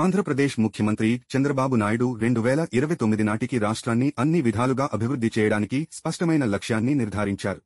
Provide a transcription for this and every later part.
ఆంధ్రప్రదేశ్ ముఖ్యమంత్రి చంద్రబాబు నాయుడు 2029 నాటికి రాష్ట్రాన్ని అన్ని విధాలుగా అభివృద్ధి చేయడానికి స్పష్టమైన లక్ష్యాన్ని నిర్ధారించారు.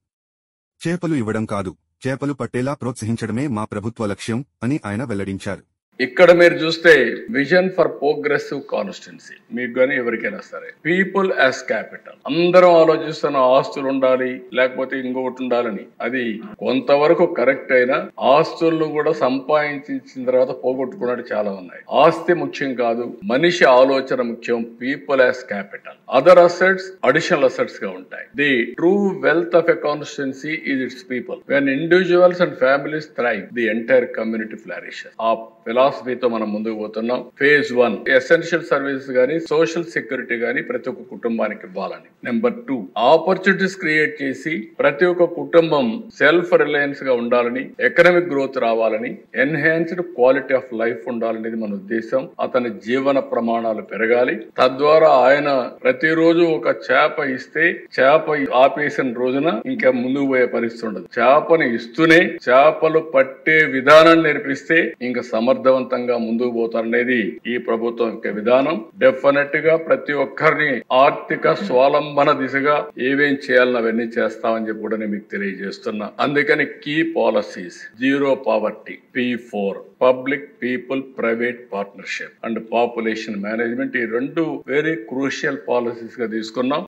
చేపలు ఇవ్వడం కాదు, చేపలు పట్టేలా ప్రోత్సహించడమే మా ప్రభుత్వ లక్ష్యం అని ఆయన వెల్లడించారు. ఇక్కడ మీరు చూస్తే విజన్ ఫర్ ప్రోగ్రెసివ్ కాన్స్టిట్యున్సీ మీకు కానీ ఎవరికైనా సరే పీపుల్ యాజ్ క్యాపిటల్ అందరం ఆలోచిస్తున్న ఆస్తులు ఉండాలి లేకపోతే ఇంకొకటి ఉండాలని అది కొంతవరకు కరెక్ట్ అయినా ఆస్తులను కూడా సంపాదించిన తర్వాత పోగొట్టుకున్నట్టు చాలా ఉన్నాయి. ఆస్తి ముఖ్యం కాదు, మనిషి ఆలోచన ముఖ్యం. People as capital, other assets additional assets గా ఉంటాయి. The true wealth of a constituency is it's people. When individuals and families thrive, the entire community flourishes. ఆ ఫిలాసఫీతో మనం ముందుకు పోతున్నాం. ఫేజ్ 1 ఎసెన్షియల్ సర్వీసెస్ గానీ సోషల్ సెక్యూరిటీ గానీ ప్రతి ఒక్క కుటుంబానికి ఇవ్వాలని. నెంబర్ 2 ఆపర్చునిటీస్ క్రియేట్ చేసి ప్రతి ఒక్క కుటుంబం సెల్ఫ్ రిలయన్స్ గా ఉండాలని, ఎకనామిక్ గ్రోత్ రావాలని, ఎన్హాన్స్డ్ క్వాలిటీ ఆఫ్ లైఫ్ ఉండాలనేది మన ఉద్దేశం. అతని జీవన ప్రమాణాలు పెరగాలి. తద్వారా ఆయన ప్రతిరోజు ఒక చేప ఇస్తే చేప ఆపేసిన రోజున ఇంకా ముందుకు పోయే పరిస్థితి ఉండదు. చేపను ఇస్తూనే చేపలు పట్టే విధానాన్ని నేర్పిస్తే ఇంకా సమర్థవంతంగా ముందుకు పోతారనేది ఈ ప్రభుత్వం యొక్క విధానం. డెఫినెట్ గా ప్రతి ఒక్కరిని ఆర్థిక స్వావలంబన దిశగా ఏమేం చేయాలని అవన్నీ చేస్తామని చెప్పి కూడా నేను మీకు తెలియజేస్తున్నా. అందుకని key policies, zero poverty, P4 public people private partnership and population management, ఈ 2 వెరీ క్రూషియల్ పాలసీస్ గా తీసుకున్నాం.